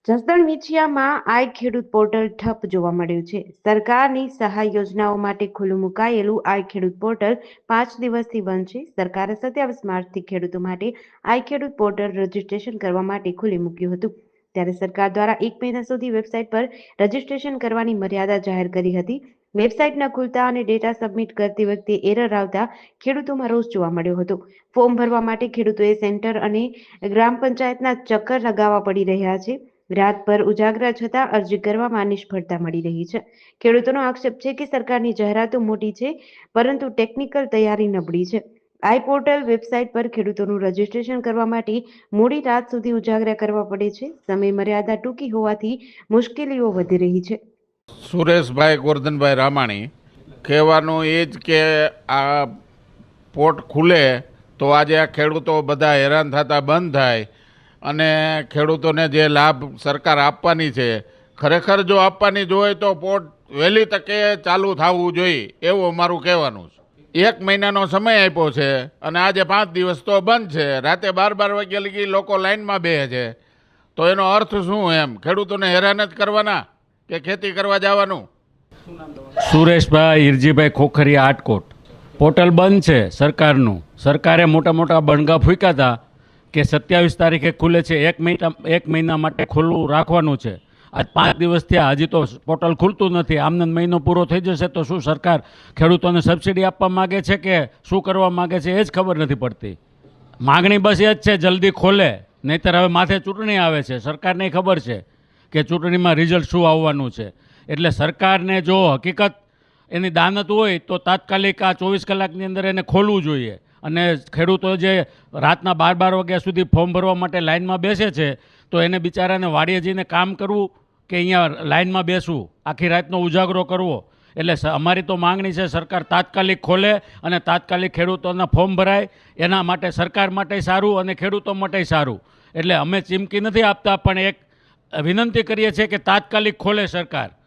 જસદણ વિછિયામાં આઈ ખેડૂત પોર્ટલ ઠપ જોવા મળ્યું છે. સરકારની સહાય યોજનાઓ માટે ખુલ્લું મુકાયેલું આઈ ખેડૂત પોર્ટલ 5 દિવસથી બંધ છે. સરકારે 27 માર્ચથી ખેડૂતો માટે આઈ ખેડૂત પોર્ટલ રજીસ્ટ્રેશન કરવા માટે ખુલ્લું મૂક્યું હતું. ત્યારે સરકાર દ્વારા 1 મહિના સુધી વેબસાઇટ પર રજીસ્ટ્રેશન કરવાની મર્યાદા જાહેર કરી હતી. વેબસાઇટ ન ખુલતા અને ડેટા સબમિટ કરતી વખતે એરર આવતા ખેડૂતોમાં રોષ જોવા મળ્યો હતો. ફોર્મ ભરવા માટે ખેડૂતોએ સેન્ટર અને ગ્રામ પંચાયતના ચક્કર લગાવવા પડી રહ્યા છે. રાત પર ઉજાગરા છતાં અરજી કરવામાં નિષ્ફળતા મળી રહી છે. ખેડૂતોનો આક્ષેપ છે કે સરકારની જાહેરાતો મોટી છે, પરંતુ ટેકનિકલ તૈયારી નબળી છે. આઈ પોર્ટલ વેબસાઇટ પર ખેડૂતોનું રજીસ્ટ્રેશન કરવા માટે મોડી રાત સુધી ઉજાગરા કરવા પડે છે. સમય મર્યાદા ટૂંકી હોવાથી મુશ્કેલીઓ વધી રહી છે. સુરેશભાઈ ગોરધનભાઈ રામાણી. કહેવાનું એ જ કે આ પોર્ટ ખુલે તો આજે આ ખેડૂતો બધા હેરાન થતા બંધ થાય અને ખેડૂતોને જે લાભ સરકાર આપવાની છે, ખરેખર જો આપવાની જ હોય તો પોર્ટ વહેલી તકે ચાલુ થવું જોઈએ એવું અમારું કહેવાનું છે. 1 મહિનાનો સમય આપ્યો છે અને આજે 5 દિવસ તો બંધ છે. રાતે 12 વાગ્યા લગી લોકો લાઈનમાં બેસે છે, તો એનો અર્થ શું? એમ ખેડૂતોને હેરાન જ કરવાના કે ખેતી કરવા જવાનું? સુરેશભાઈ હિરજીભાઈ ખોખરિયા, આટકોટ. પોર્ટલ બંધ છે સરકારનું. સરકારે મોટા મોટા બણગા ફૂંક્યા હતા કે 27 તારીખે ખુલે છે, 1 મહિના માટે ખુલ્લું રાખવાનું છે. આજ 5 દિવસ થયા, હજી તો પોર્ટલ ખુલતું નથી. આમને મહિનો પૂરો થઈ જશે તો શું સરકાર ખેડૂતોને સબસિડી આપવા માગે છે કે શું કરવા માગે છે એ જ ખબર નથી પડતી. માગણી બસ એ જ છે, જલ્દી ખોલે, નહીંતર હવે માથે ચૂંટણી આવે છે. સરકારને ખબર છે કે ચૂંટણીમાં રિઝલ્ટ શું આવવાનું છે. એટલે સરકારને જો હકીકત એની દાનત હોય તો તાત્કાલિક આ 24 કલાકની અંદર એને ખોલવું જોઈએ. અને ખેડૂતો જે રાતના 12 વાગ્યા સુધી ફોર્મ ભરવા માટે લાઇનમાં બેસે છે, તો એને બિચારાને વાડીએ જઈને કામ કરવું કે અહીંયા લાઇનમાં બેસવું, આખી રાતનો ઉજાગરો કરવો. એટલે અમારી તો માંગણી છે સરકાર તાત્કાલિક ખોલે અને તાત્કાલિક ખેડૂતોના ફોર્મ ભરાય. એના માટે સરકાર માટે સારું અને ખેડૂતો માટે સારું. એટલે અમે ચીમકી નથી આપતા, પણ એક વિનંતી કરીએ છીએ કે તાત્કાલિક ખોલે સરકાર.